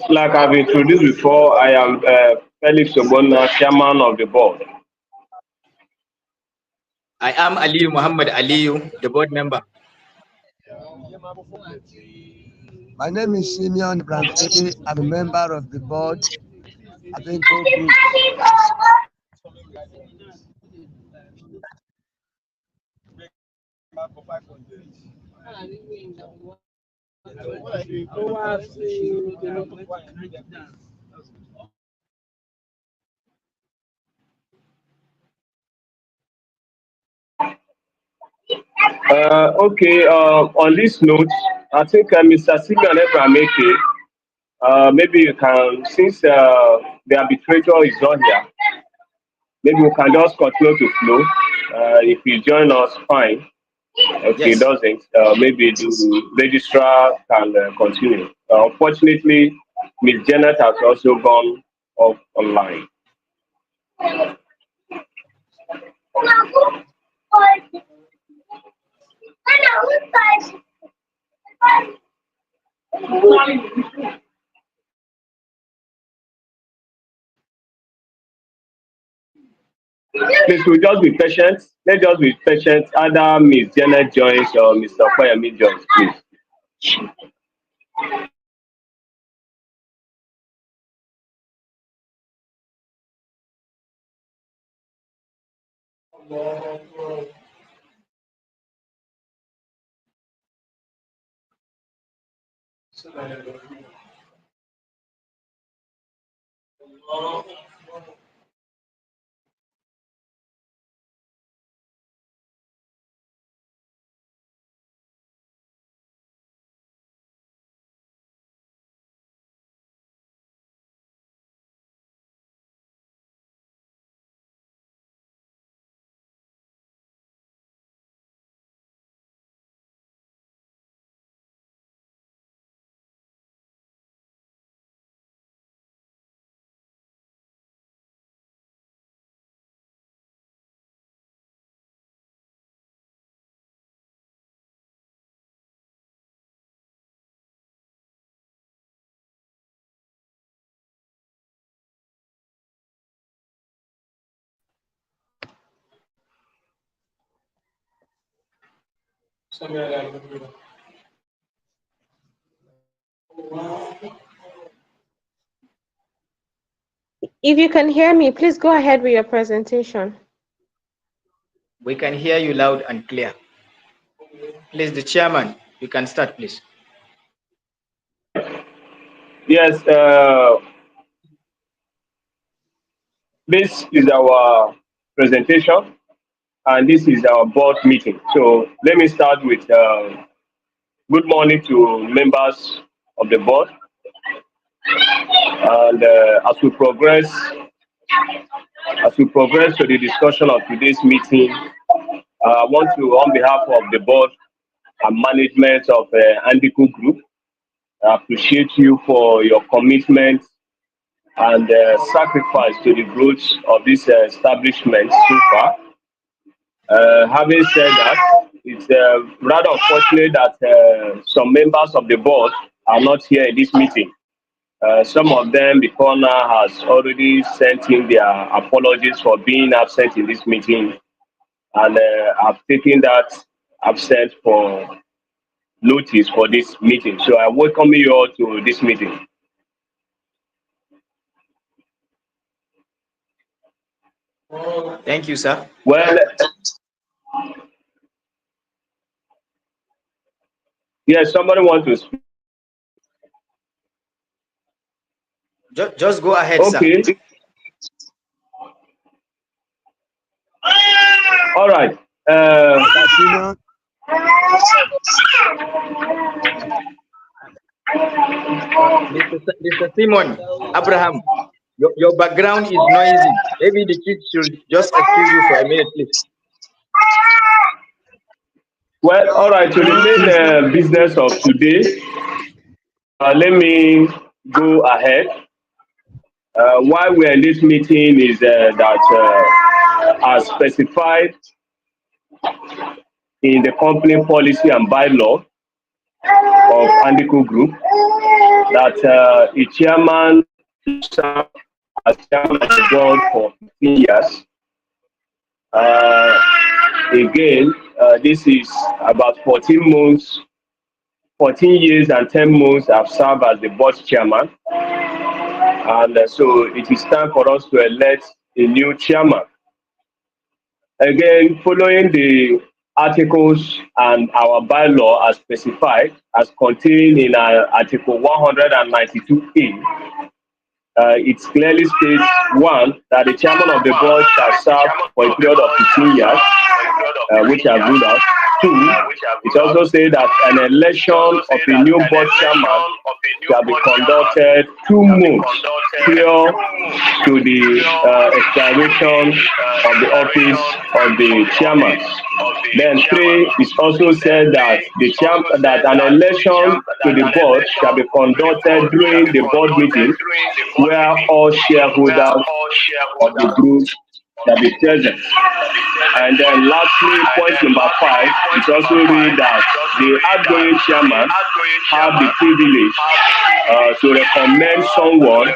Like I've introduced before, I am Felix Obona, chairman of the board. I am Aliyu Muhammad Aliyu, the board member. My name is Simeon Branke. I'm a member of the board. Abenko Group. Okay, on this note, I think Mr. Simeon Ebrameke, maybe you can, since the arbitrator is not here, maybe we can just continue to flow. If you join us, fine. If he Yes. doesn't, maybe the registrar can continue. Unfortunately, Ms. Janet has also gone off online. Please, we'll just be patient. Let's just be patient. Either Ms. Janet joins or Mr. Koyami joins, please. If you can hear me, please go ahead with your presentation. We can hear you loud and clear. Please, the chairman, you can start, please. Yes, this is our presentation and this is our board meeting. So let me start with good morning to members of the board. And as we progress to the discussion of today's meeting, I want to, on behalf of the board and management of Andico Group, appreciate you for your commitment and sacrifice to the growth of this establishment so far. Having said that, it's rather unfortunate that some members of the board are not here in this meeting. Some of them before now has already sent in their apologies for being absent in this meeting, and I've taken that absent for notice for this meeting. So I welcome you all to this meeting. Thank you, sir. Well, yes, somebody want to speak. Just go ahead, Okay. sir. All right. Simeon. Mr. Simon, Abraham, your background is noisy. Maybe the kids should just excuse you for a minute, please. Well, all right. To the main business of today, let me go ahead. Why we're in this meeting is that, as specified in the company policy and bylaw of Andico Group, that a chairman serve as chairman of the board for 15 years. Again, this is about 14 months, 14 years and 10 months I've served as the board chairman. And so it is time for us to elect a new chairman. Again, following the articles and our bylaw as specified, as contained in Article 192A, it clearly states, one, that the chairman of the board shall serve for a period of 15 years, which I've ruled out. Two, it also says that an election of a new board chairman shall be conducted 2 months prior to the expiration of the office of the chairman. Then three, it also said that that an election to the board shall be conducted during the board meeting where all shareholders of the group shall be present. And then lastly, point number 5, it also read that the outgoing chairman have the privilege to recommend someone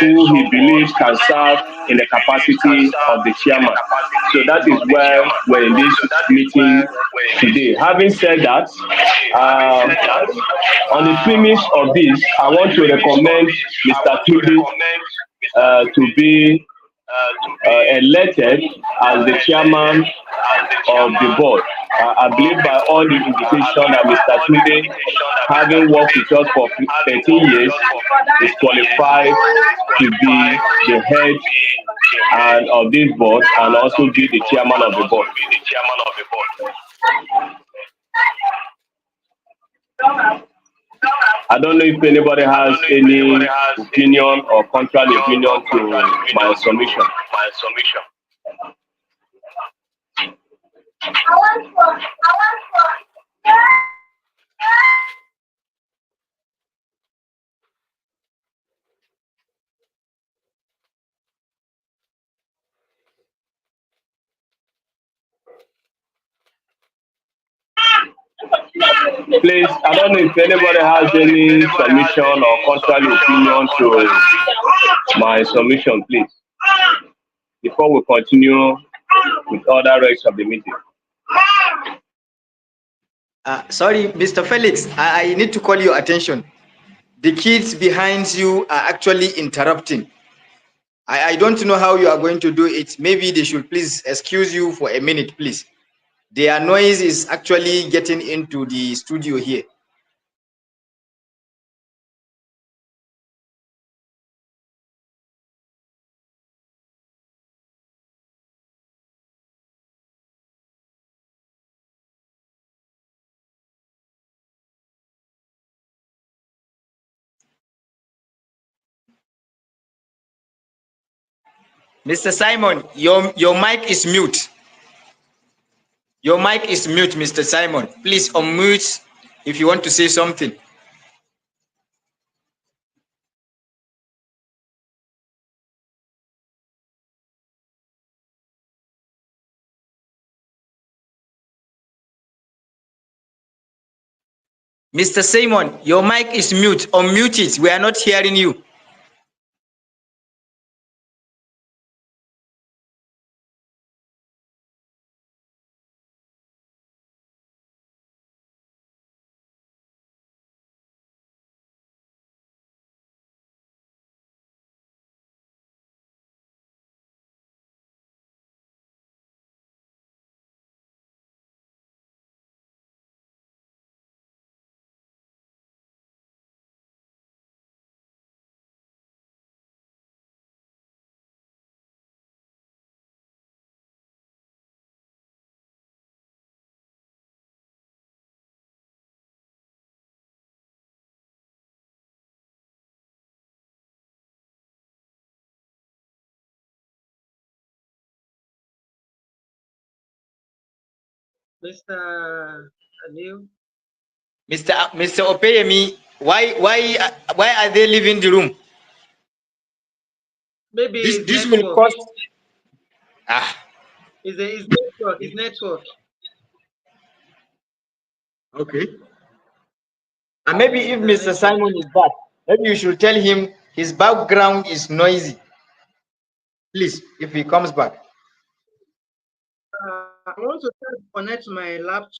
who he believes can serve in the capacity of the chairman. So that is where we're in this meeting today. Having said that, on the premise of this, I want to recommend Mr. Tunde to be elected as the chairman of the board. I believe by all the indication that Mr. Tunde, having worked with us for 13 years, is qualified to be the head and of this board and also be the chairman of the board. I don't know if anybody has any opinion or contrary opinion to my submission. Please, I don't know if anybody has any submission or contrary opinion to my submission, please, before we continue with other rights of the meeting. Sorry, Mr. Felix, I need to call your attention. The kids behind you are actually interrupting. I don't know how you are going to do it. Maybe they should please excuse you for a minute, please. Their noise is actually getting into the studio here. Mr. Simon, your mic is mute. Your mic is mute, Mr. Simon. Please unmute if you want to say something. Mr. Simon, your mic is mute. Unmute it. We are not hearing you. Mr. Aliu? Mr. Opeyemi, why are they leaving the room? Maybe This will cost. His network. Okay. And maybe if Mr. Simon is back, Maybe you should tell him his background is noisy. Please, if he comes back. I want to try to connect to my laptop,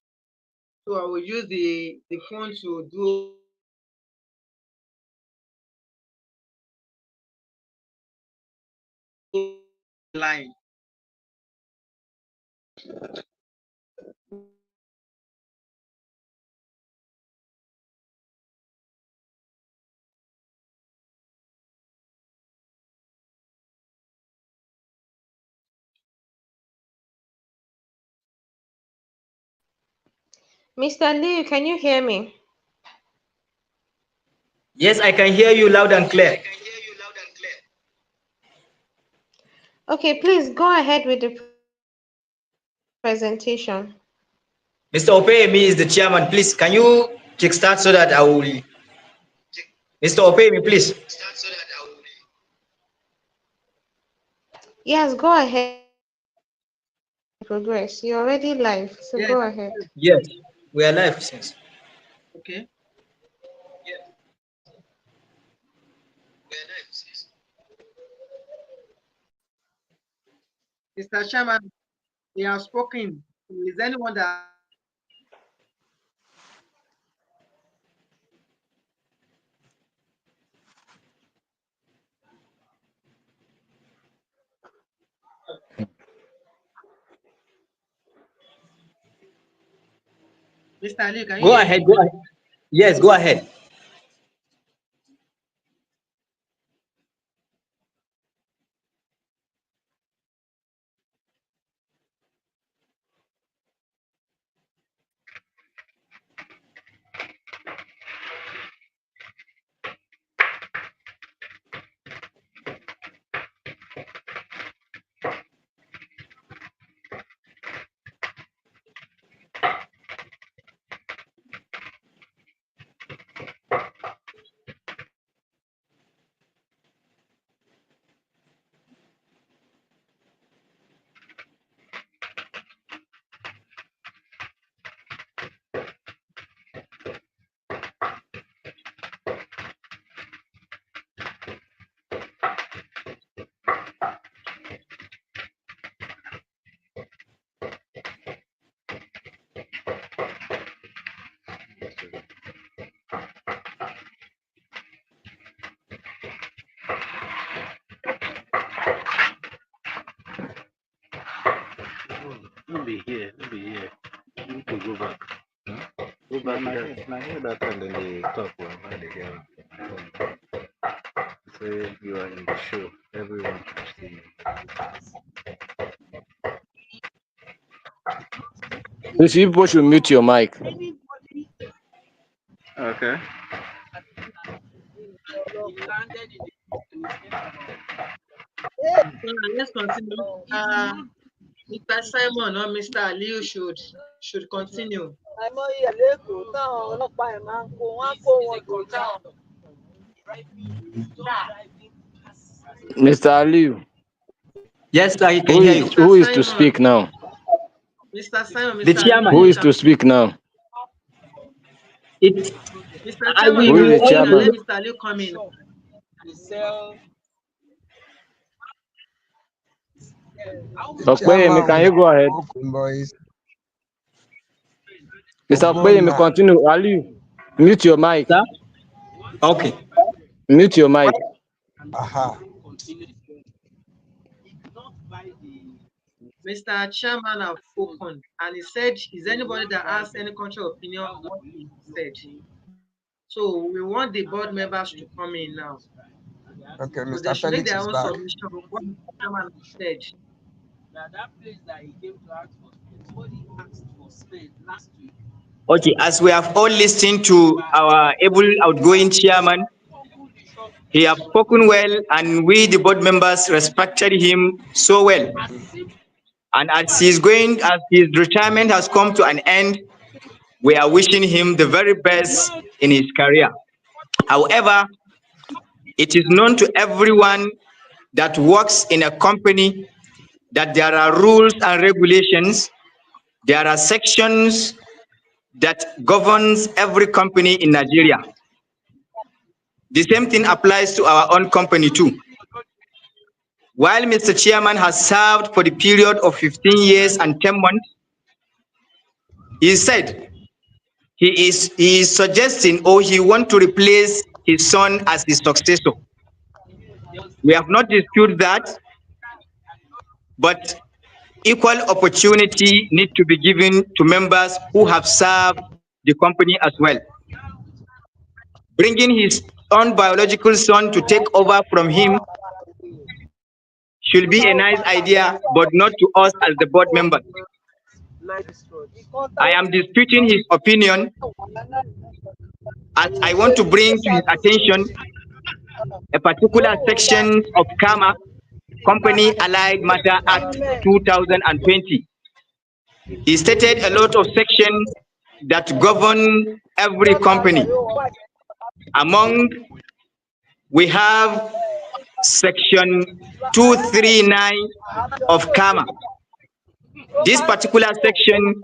so I will use the phone to do line. Mr. Liu, can you hear me? Yes, I can hear you loud and clear. Okay, please go ahead with the presentation. Mr. Opeyemi is the chairman. Please, can you kickstart so that I will. Mr. Opeyemi, please. Yes, go ahead. Progress. You're already live, so Yes, go ahead. Yes, we are live since. okay. Mr. Chairman, we have spoken. Is anyone that Mr. Ali, can you Go hear ahead, me? go ahead. Yes, go ahead. Don't be here, don't be here. You need to go back. Go back to that. I hear that and then they talk about the girl. Say you are in the show. Everyone can see Please, you people should mute your mic. you. Okay. Let's continue. Mr. Simon or Mr. Ali should continue. Mr. Aliu, Yes, I can who hear is you. Mr. who is to Simon, speak now? Mr. Simon, The Mr. Ali, Who chairman. you is to can speak now? It. Mr. I Chairman, we you Who is can the will speak and only. let chairman? Mr. Ali come in. The Okpeyemi, chairman can will you go ahead? spoken, boys. Mr. Okpeyemi, Ogbonna. continue. Aliu, mute your mic. Sir? Okay. Mute your mic. Aha. Mr. Chairman have spoken and he said, is anybody that has any contrary opinion on what he said? So we want the board members to come in now. Okay, So they Mr. should make Felix their is own back. submission of what the chairman said. Okay, as we have all listened to our able outgoing chairman, he have spoken well, and we, the board members, respected him so well. And as his retirement has come to an end, we are wishing him the very best in his career. However, it is known to everyone that works in a company that there are rules and regulations, there are sections that governs every company in Nigeria. The same thing applies to our own company too. While Mr. Chairman has served for the period of 15 years and 10 months, he said he is suggesting or he wants to replace his son as his successor. We have not disputed that, but equal opportunity need to be given to members who have served the company as well. Bringing his own biological son to take over from him should be a nice idea, but not to us as the board members. I am disputing his opinion as I want to bring to his attention a particular section of KAMA, Company Allied Matter Act 2020. He stated a lot of sections that govern every company. Among, we have section 239 of KAMA. This particular section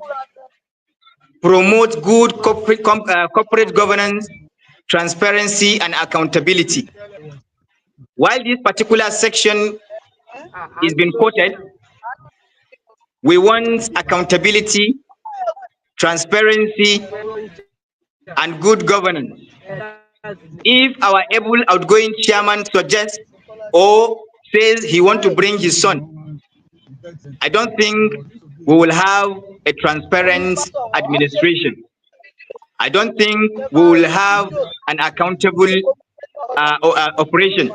promotes good corporate governance, transparency, and accountability. While this particular section is being quoted, we want accountability, transparency, and good governance. If our able outgoing chairman suggests or says he wants to bring his son, I don't think we will have a transparent administration. I don't think we will have an accountable operation.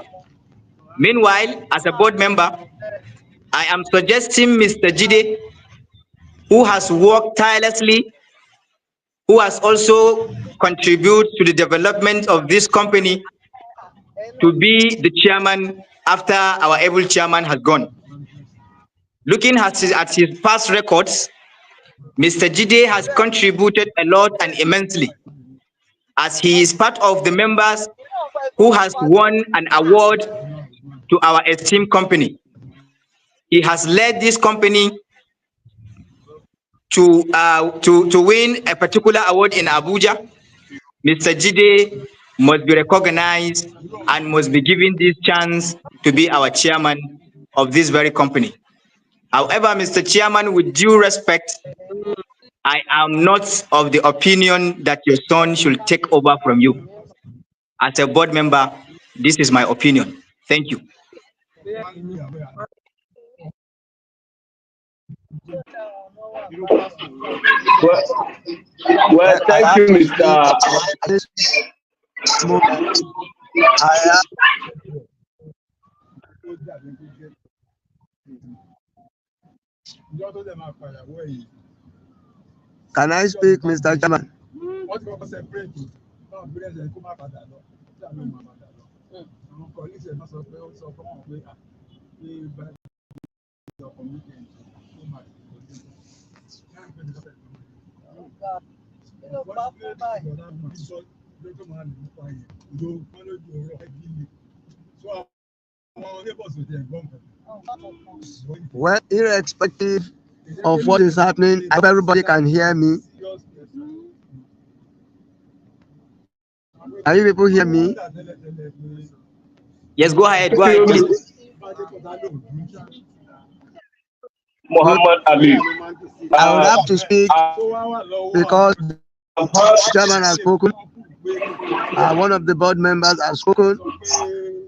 Meanwhile, as a board member, I am suggesting Mr. Jide, who has worked tirelessly, who has also contributed to the development of this company, to be the chairman after our able chairman has gone. Looking at his past records, Mr. Jide has contributed a lot and immensely, as he is part of the members who has won an award to our esteemed company. He has led this company to win a particular award in Abuja. Mr. Jide must be recognized and must be given this chance to be our chairman of this very company. However, Mr. Chairman, with due respect, I am not of the opinion that your son should take over from you. As a board member, this is my opinion. Thank you. Well, well, I thank have you, to speak Mr. at this moment. I have, can I speak, Mr. Chairman? Well, irrespective of what is happening, I hope everybody can hear me. Can you people hear me? Yes, go ahead, please. Muhammad Ali. I would have to speak because the chairman has spoken, one of the board members has spoken,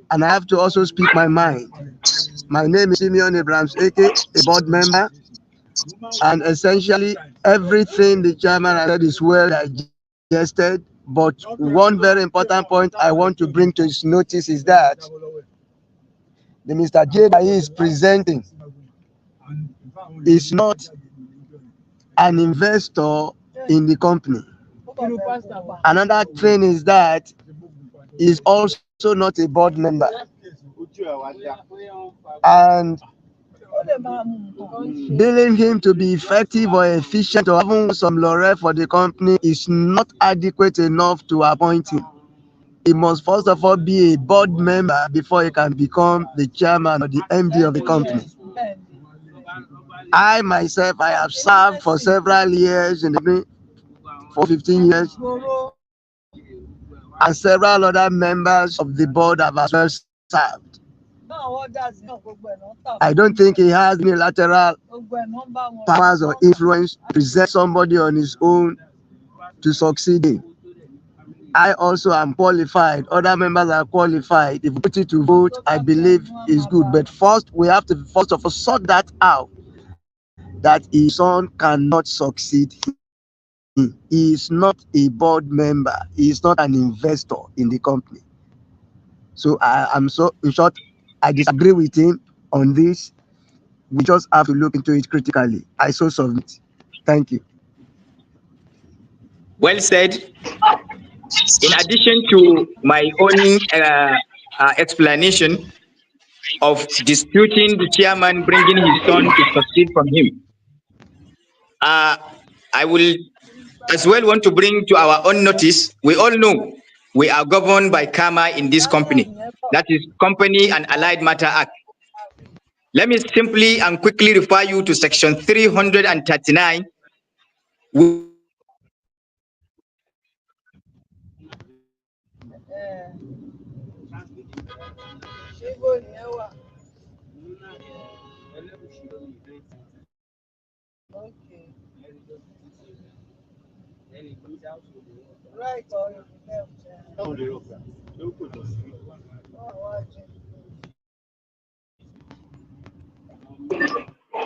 and I have to also speak my mind. My name is Simeon Abrams, aka a board member, and essentially everything the chairman has said is well digested. But one very important point I want to bring to his notice is that the Mr. J that he is presenting is not an investor in the company. Another thing is that he's also not a board member. And billing him to be effective or efficient or having some laurel for the company is not adequate enough to appoint him. He must first of all be a board member before he can become the chairman or the MD of the company. I myself, I have served for several years in the company, for 15 years. and several other members of the board have as well served. I don't think he has unilateral powers or influence to present somebody on his own to succeed him. I also am qualified. Other members are qualified. If we put it to vote, I believe is good. But first, we have to first of all sort that out, that his son cannot succeed him. He is not a board member. He is not an investor in the company. So I am so, in short, I disagree with him on this. We just have to look into it critically. I so submit. Thank you. Well said. In addition to my own explanation of disputing the chairman bringing his son to succeed from him, I will as well want to bring to our own notice. We all know we are governed by karma in this company. That is Company and Allied Matter Act. Let me simply and quickly refer you to section 339, which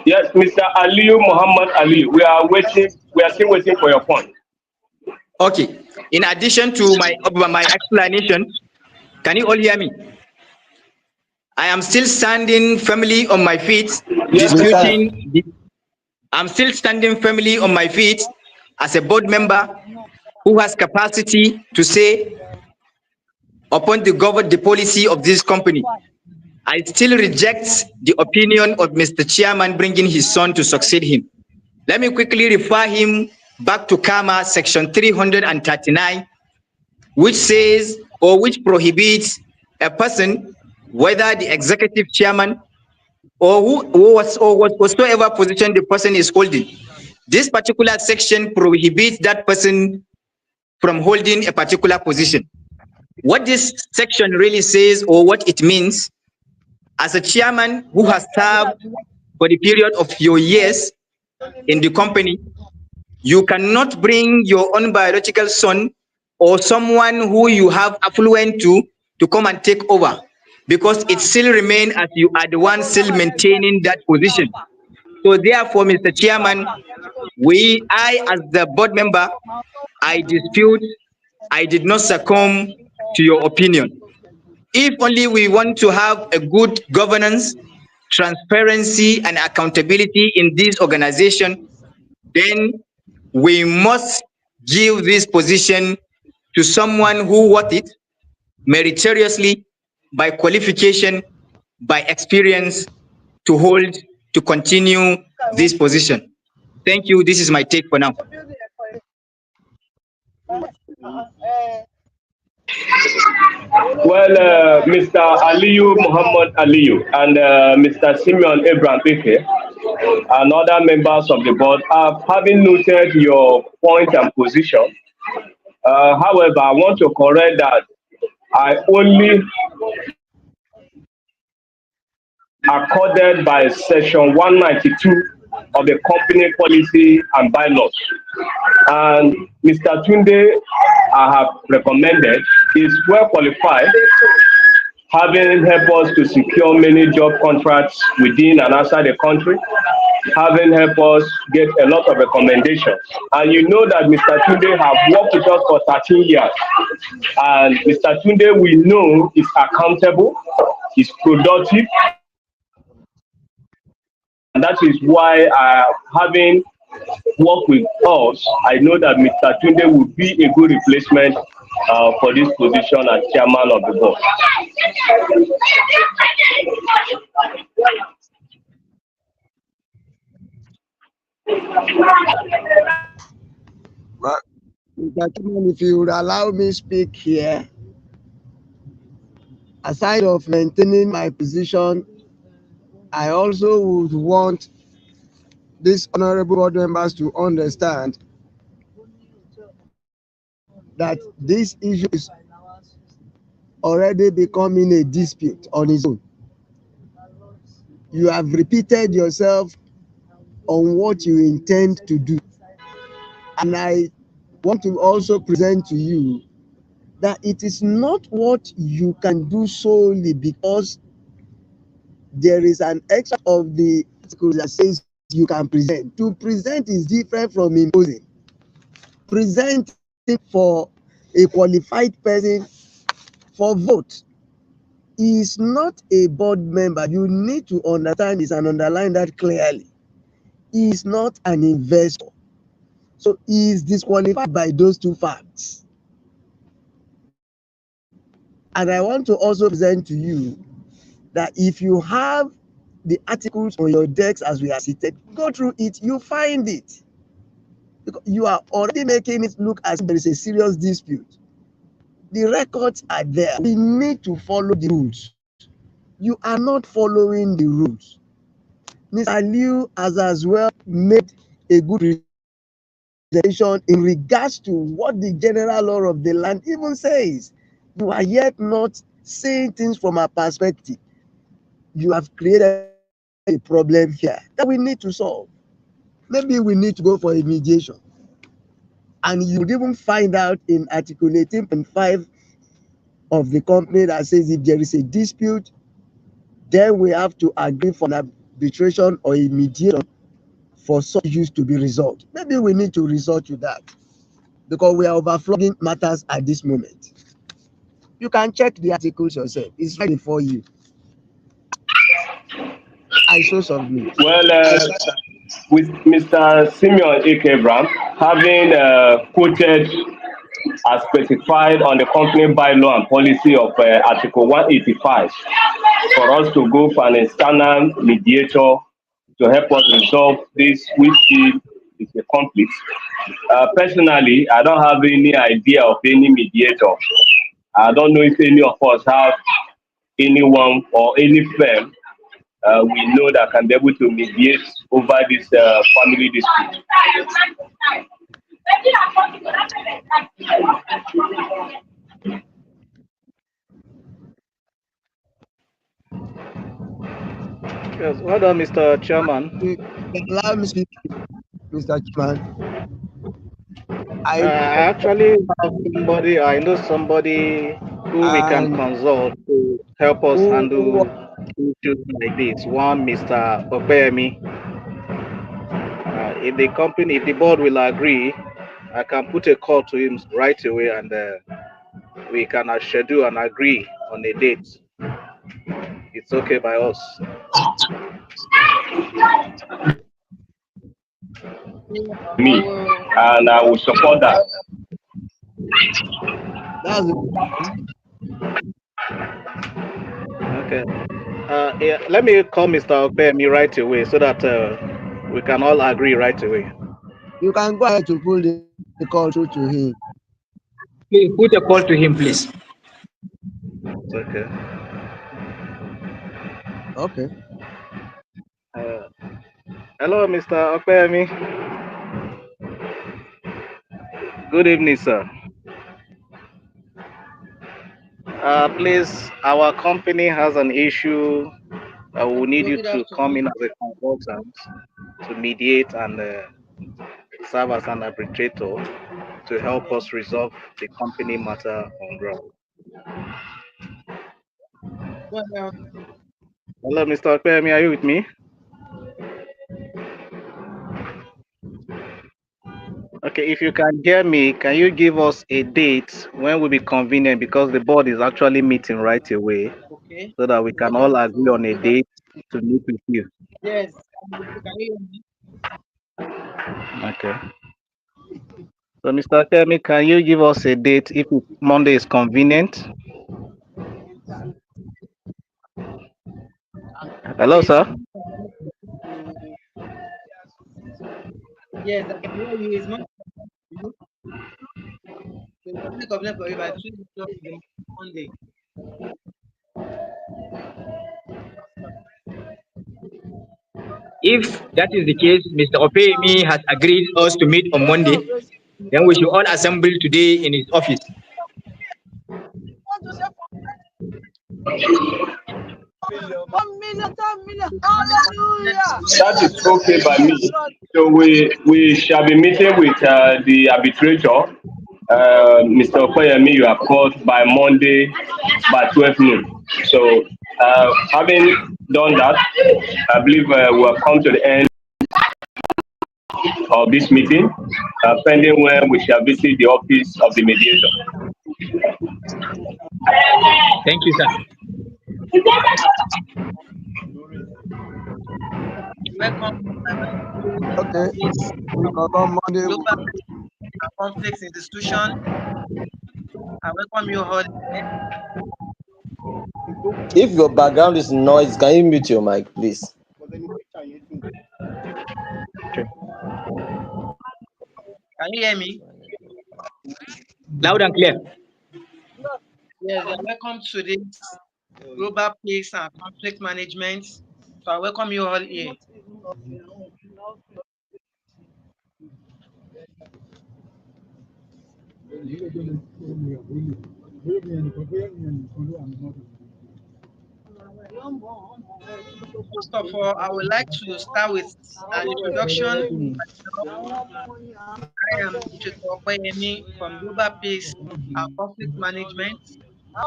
Yes, Mr. Aliyu Muhammad Ali, we are waiting. We are still waiting for your point. okay. In addition to my explanation, can you all hear me? I am still standing firmly on my feet, Yes, sir. I'm still standing firmly on my feet as a board member who has capacity to say upon the policy of this company. I still reject the opinion of Mr. Chairman bringing his son to succeed him. Let me quickly refer him back to Karma section 339, which says or which prohibits a person, whether the executive chairman or whatsoever position the person is holding. This particular section prohibits that person from holding a particular position. What this section really says or what it means, as a chairman who has served for the period of your years in the company, you cannot bring your own biological son or someone who you have affluent to come and take over, because it still remains as you are the one still maintaining that position. So therefore, Mr. Chairman, I as the board member, I dispute, I did not succumb to your opinion. If only we want to have a good governance, transparency, and accountability in this organization, then we must give this position to someone who worth it meritoriously, by qualification, by experience, to hold, to continue this position. Thank you. This is my take for now. Well, Mr. Aliyu Muhammad Aliyu and Mr. Simeon Abraham Ike and other members of the board have having noted your point and position. However, I want to correct that I only accorded by section 192 of the company policy and bylaws. And Mr. Tunde, I have recommended, is well qualified, having helped us to secure many job contracts within and outside the country, having helped us get a lot of recommendations. And you know that Mr. Tunde have worked with us for 13 years. And Mr. Tunde, we know, is accountable, is productive, and that is why having worked with us, I know that Mr. Tunde will be a good replacement for this position as chairman of the board. But, Mr. Chairman, if you would allow me speak here, aside of maintaining my position, I also would want these honorable board members to understand that this issue is already becoming a dispute on its own. You have repeated yourself on what you intend to do. And I want to also present to you that it is not what you can do solely because there is an extra of the article that says you can present. To present is different from imposing. Presenting for a qualified person for vote is not a board member. You need to understand this and underline that clearly. He is not an investor. So he is disqualified by those two facts. And I want to also present to you that if you have the articles on your decks as we are seated, go through it, you find it. Because you are already making it look as if there is a serious dispute. The records are there. We need to follow the rules. You are not following the rules. Mr. Liu has as well made a good presentation in regards to what the general law of the land even says. You are yet not seeing things from a perspective. You have created a problem here that we need to solve. Maybe we need to go for a mediation. And you would even find out in Article 18.5 of the company that says if there is a dispute, then we have to agree for an arbitration or a mediation for such issues to be resolved. Maybe we need to resort to that because we are overflowing matters at this moment. You can check the articles yourself. It's right before you. I so submit. Well, with Mr. Simeon Ikebram having quoted as specified on the company bylaw and policy of Article 185 for us to go for an external mediator to help us resolve this, which is a conflict. Personally, I don't have any idea of any mediator. I don't know if any of us have anyone or any firm we know that can be able to mediate over this family dispute. Yes, well done, Mr. Chairman. Allow me to speak, Mr. Chairman. I actually have somebody, I know somebody who we can consult to help us handle issues like this. One, Mr. Opeyemi. If the company, if the board will agree, I can put a call to him right away and we can schedule and agree on a date. It's okay by us. Me, and I will support that. That's Okay. Yeah, let me call Mr. Opeyemi right away so that we can all agree right away. you can go ahead to pull the call through to him. Please put a call to him, please. Okay. Okay. Hello, Mr. Opeyemi. Good evening, sir. Please, our company has an issue. We need you to come in as a consultant to mediate and serve as an arbitrator to help us resolve the company matter on ground. Hello, Mr. Opeyemi, are you with me? Okay, if you can hear me, can you give us a date when will be convenient because the board is actually meeting right away so that we can all agree on a date to meet with you. Yes. Can you hear me? Okay. So, Mr. Kemi, can you give us a date if Monday is convenient? Hello, Okay. sir. Yes, I can hear you. It's not you. So it's only complaint for you by 2 o'clock in the Monday. If that is the case, Mr. Opeyemi has agreed us to meet on Monday. Then we should all assemble today in his office. That is okay by me. So we shall be meeting with the arbitrator, Mr. Okoyemi, you have called by Monday by 12 noon. So having done that, I believe we have come to the end of this meeting, pending when we shall visit the office of the mediator. Thank you, sir. Welcome Okay. this We confirm Monday. global conflicts institution. I welcome you all. If your background is noise, can you mute your mic, please? Can you hear me? Loud and clear. Yes, you're welcome to this global peace and conflict management. So I welcome you all here. First of all, I would like to start with an introduction. I am Adr from Global Peace and Conflict Management. I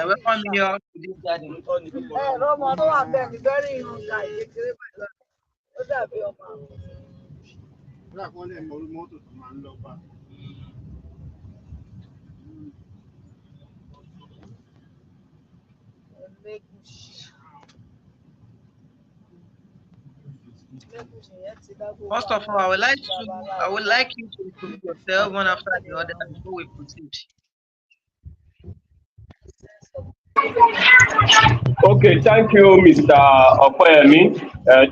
welcome you all to this garden. First of all, I would like you to introduce yourself one after the other before we proceed. Okay, thank you, Mr. Okoyemi.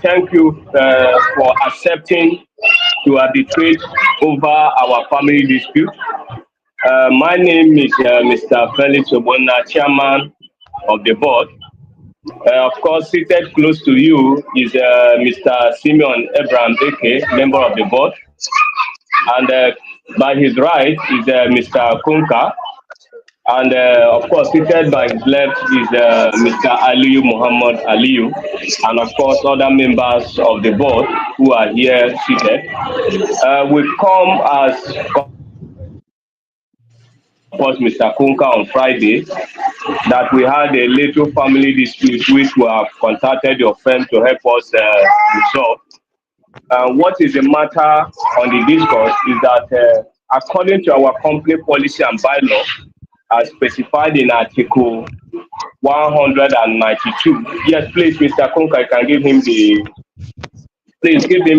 Thank you for accepting to arbitrate over our family dispute. My name is Mr. Felix Obona, Chairman of the board. Of course, seated close to you is Mr. Simeon Abraham Eke, member of the board. And by his right is Mr. Kunka. And of course, seated by his left is Mr. Aliyu Muhammad Aliyu, and of course, other members of the board who are here seated. We come as course, Mr. Kunka on Friday that we had a little family dispute which we have contacted your firm to help us resolve. What is the matter on the discourse is that according to our company policy and bylaw, as specified in Article 192. Yes, please, Mr. Kunka, you can give him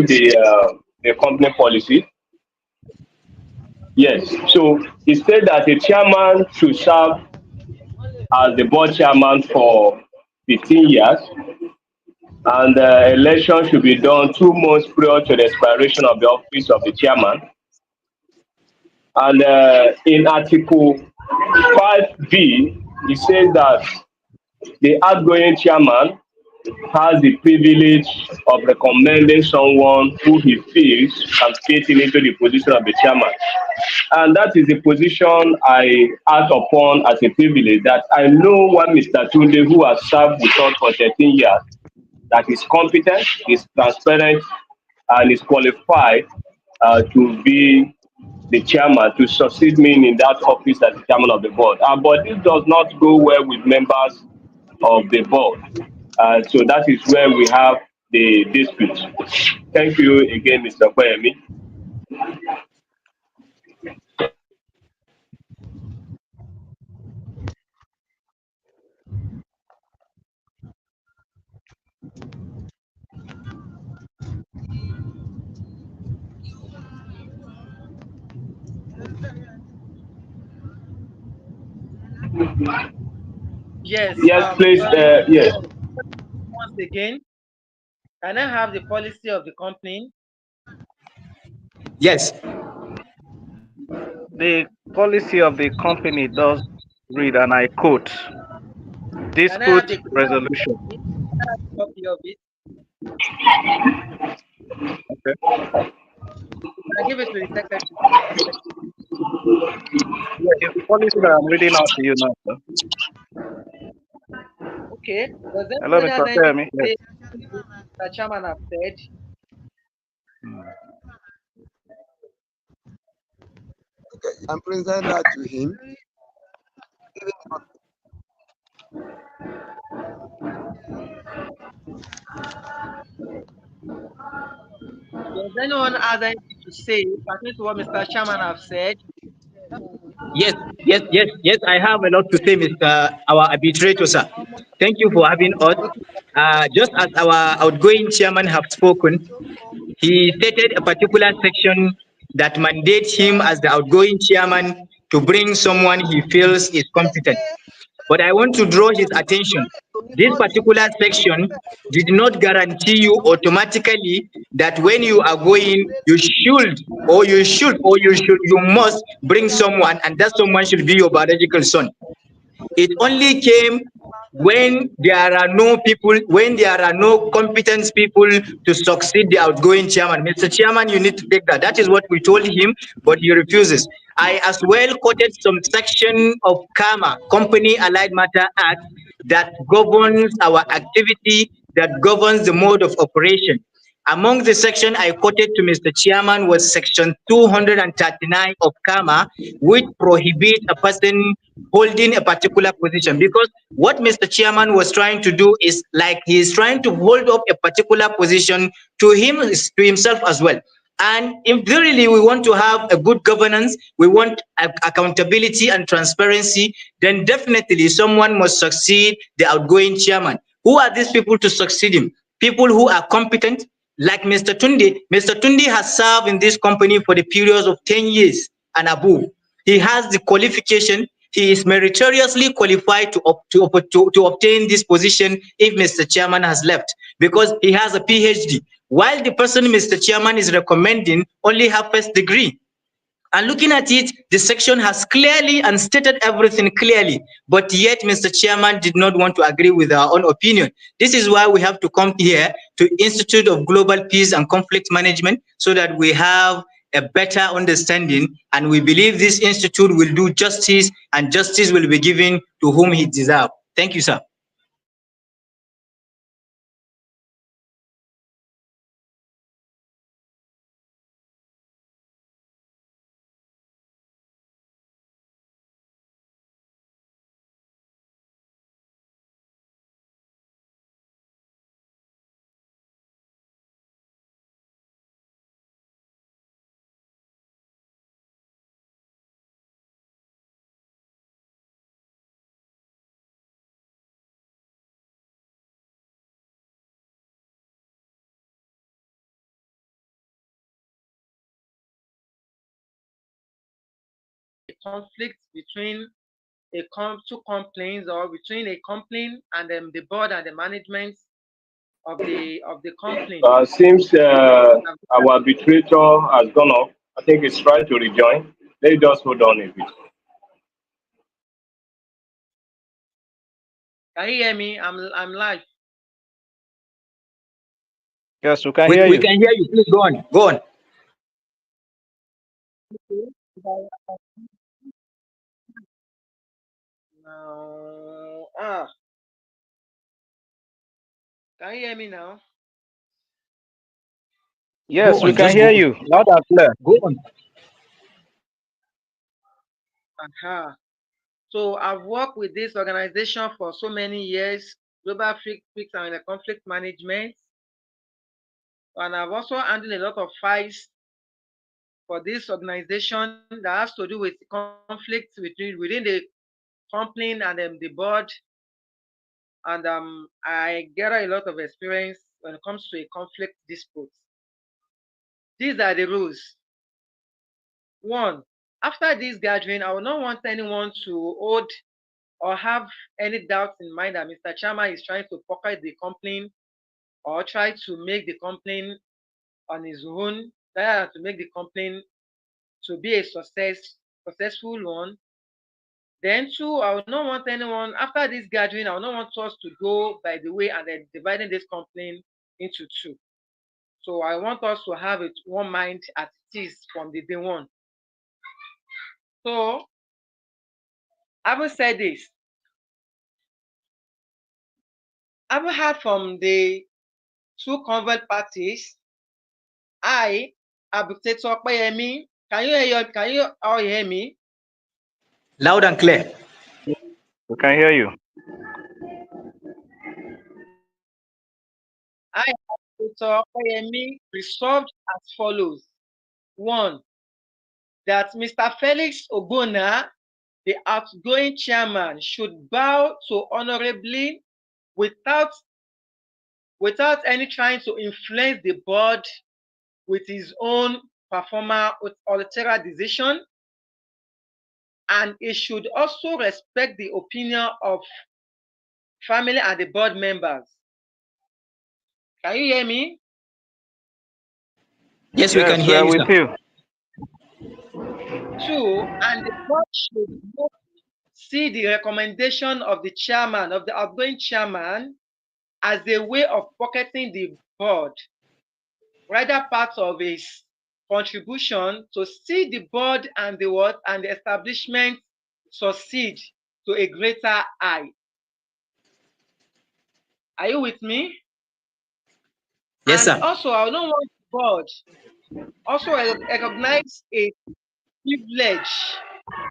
the company policy. Yes, so he said that the chairman should serve as the board chairman for 15 years, and election should be done 2 months prior to the expiration of the office of the chairman. And in Article 5B, it says that the outgoing chairman has the privilege of recommending someone who he feels can fit into the position of the chairman. And that is the position I act upon as a privilege, that I know one Mr. Tunde who has served with us for 13 years, that is competent, is transparent, and is qualified to be the chairman, to succeed me in that office as the chairman of the board. But this does not go well with members of the board. So that is where we have the dispute. Thank you again, Mr. Kwemi. Yes. Yes, please. Yes. Once again, can I have the policy of the company? Yes. The policy of the company does read, and I quote, dispute resolution. Copy of it. Okay. I give it to the secretary. Yeah, it's the policy that I'm reading out to you now, sir. Okay. Does Hello, anybody has Mr. anything Femi. to Yes. say that chairman have said? Okay, I'm present that to him. Does anyone has anything to say pertaining to what Mr. Chairman have said? Yes, yes. I have a lot to say, Mr. Our arbitrator, sir. Thank you for having us. Okay. Just as our outgoing chairman have spoken, he stated a particular section that mandates him as the outgoing chairman to bring someone he feels is competent. But I want to draw his attention. This particular section did not guarantee you automatically that when you are going, you must bring someone, and that someone should be your biological son. It only came when there are no competent people to succeed the outgoing chairman. Mr. Chairman, you need to take that. That is what we told him, but he refuses. I as well quoted some section of CAMA, Company Allied Matter Act, that governs our activity, that governs the mode of operation. Among the section I quoted to Mr. Chairman was section 239 of CAMA, which prohibits a person holding a particular position. Because what Mr. Chairman was trying to do is like he is trying to hold up a particular position to himself as well. And if really we want to have a good governance, we want accountability and transparency, then definitely someone must succeed the outgoing chairman. Who are these people to succeed him? People who are competent, like Mr. Tunde. Mr. Tunde has served in this company for the periods of 10 years and above. He has the qualification. He is meritoriously qualified to obtain this position if Mr. Chairman has left, because he has a PhD, while the person Mr. Chairman is recommending only have first degree. And looking at it, the section has clearly and stated everything clearly, but yet Mr. Chairman did not want to agree with our own opinion. This is why we have to come here to Institute of Global Peace and Conflict Management so that we have a better understanding, and we believe this institute will do justice, and justice will be given to whom he deserves. Thank you, sir. Conflict between two complaints, or between a complaint and the board and the management of the complaint. Seems our arbitrator has gone off. I think he's trying to rejoin. Let me just hold on a bit. Can you hear me? I'm live. Yes, we can We, hear we you. can hear you. Please go on. Go on. Now, can you hear me now? Go Yes, we on. can Just go hear on. you loud and clear. Go on. Uh-huh. So I've worked with this organization for so many years, Global Fix and Conflict Management, and I've also handled a lot of fights for this organization that has to do with conflicts within the company and the board. And I gather a lot of experience when it comes to a conflict dispute. These are the rules. One, after this gathering, I will not want anyone to hold or have any doubt in mind that Mr. Chama is trying to pocket the complaint or try to make the complaint on his own, rather than to make the complaint to be a successful one. Then two, I would not want anyone after this gathering, I would not want us to go by the way and then dividing this complaint into two. So I want us to have it one mind as it is from the day one. So having said this, Having heard from the two convert parties, I, Abdulator Opeyemi, can you all hear me? Loud and clear. We can hear you. I, Abdulator Opeyemi, resolved as follows. 1. That Mr. Felix Ogbonna, the outgoing chairman, should bow to honorably without any trying to influence the board with his own performer altered decision, and he should also respect the opinion of family and the board members. Can you hear me? Yes, we can Yes, we hear are you, with sir. you. 2. And the board should not see the recommendation of the chairman, of the outgoing chairman, as a way of pocketing the board, rather part of his contribution to see the board and the what and the establishment succeed to a greater height. Are you with me? Yes, And sir. also, I don't want the board also recognize a privilege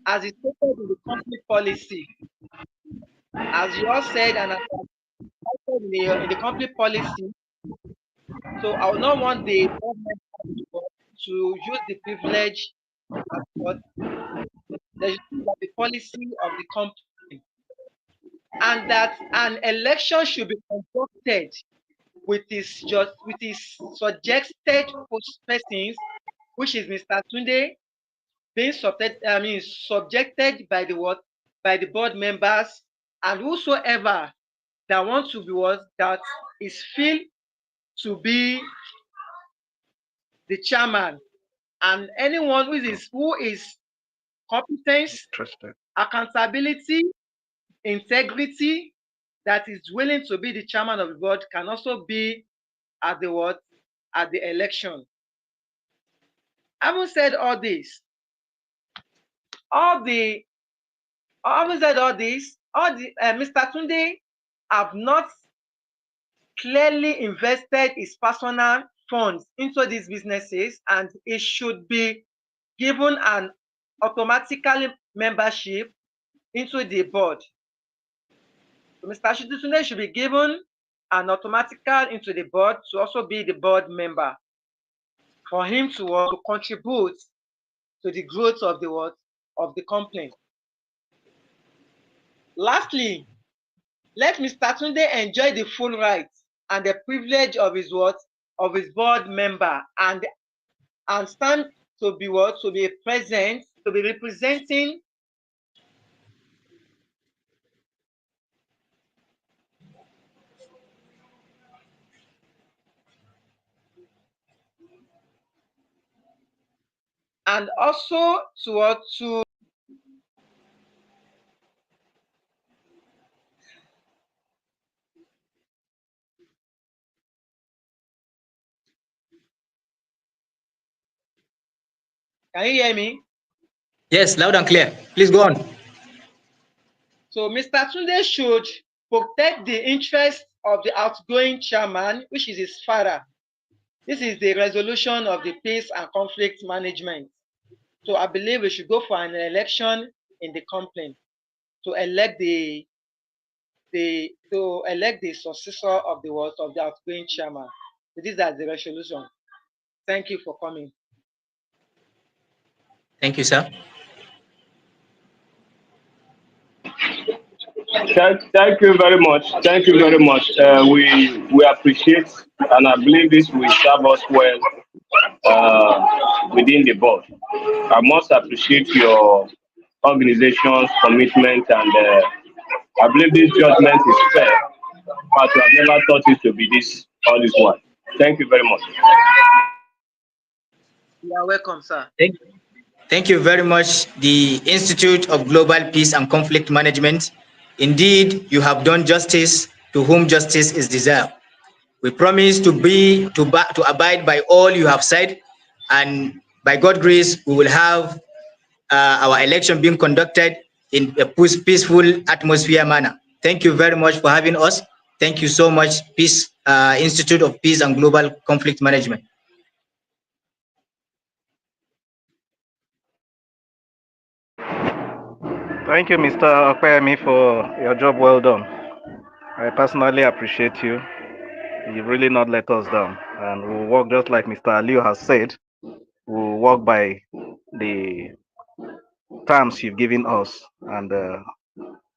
as it's stated in the company policy. As you all said, and as I said in the company policy, so I would not want the board members to use the privilege as what there should be the policy of the company, and that an election should be conducted with his suggested persons, which is Mr. Tunde, being subjected by the what by the board members, and whosoever that wants to be what that is feel to be the chairman, and anyone who is competence, Interested. accountability, integrity, that is willing to be the chairman of the board can also be at the what at the election. Having said all this, Mr. Tunde have not clearly invested his personal funds into these businesses, and it should be given an automatically membership into the board. So Mr. Tunde should be given an automatical into the board to also be the board member for him to contribute to the growth of the company. Lastly, let Mr. Tunde enjoy the full rights and the privilege of his board member, and stand to be present, to be representing and also to can you hear me? Yes, loud and clear. Please go on. So Mr. Tunde should protect the interests of the outgoing chairman, which is his father. This is the resolution of the peace and conflict management. So I believe we should go for an election in the company to elect the successor of the outgoing chairman. So this is the resolution. Thank you for coming. Thank you, sir. Thank you very much. Thank you very much. We appreciate, and I believe this will serve us well within the board. I must appreciate your organization's commitment, and I believe this judgment is fair, but I have never thought it to be all this one. Thank you very much. You are welcome, sir. Thank you very much, the Institute of Global Peace and Conflict Management. Indeed, you have done justice to whom justice is deserved. We promise to abide by all you have said, and by God's grace, we will have our election being conducted in a peaceful atmosphere manner. Thank you very much for having us. Thank you so much, Peace Institute of Peace and Global Conflict Management. Thank you, Mr. Okpeyemi, for your job well done. I personally appreciate you. You've really not let us down. And we'll work just like Mr. Aliu has said. We'll work by the terms you've given us. And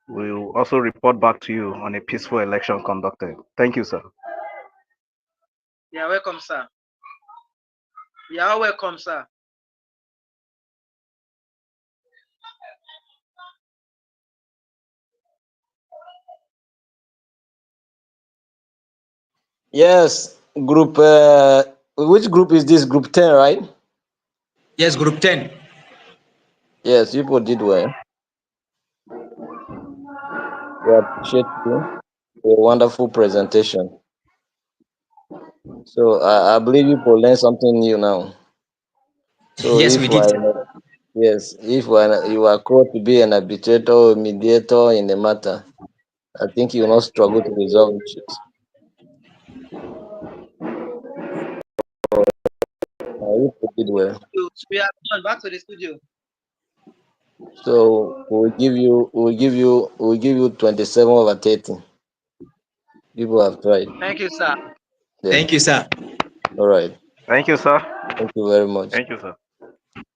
we'll also report back to you on a peaceful election conducted. Thank you, sir. You're welcome, sir. You're welcome, sir. Yes, group. Which group is this? Group 10, right? Yes, Group 10. Yes, people did well. We appreciate you for a wonderful presentation. So I believe people learned something new now. So Yes, we if did. you are called to be an arbitrator or mediator in the matter, I think you will not struggle to resolve issues. You did well. We have gone back to the studio. So we'll give you 27/30. People have tried. Thank you, sir. Yeah. Thank you, sir. All right. Thank you, sir. Thank you very much. Thank you, sir.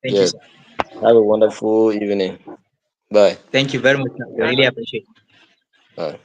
Thank you, Yes. sir. Have a wonderful evening. Bye. Thank you very much, sir. Yes, Really sir. appreciate it. Bye.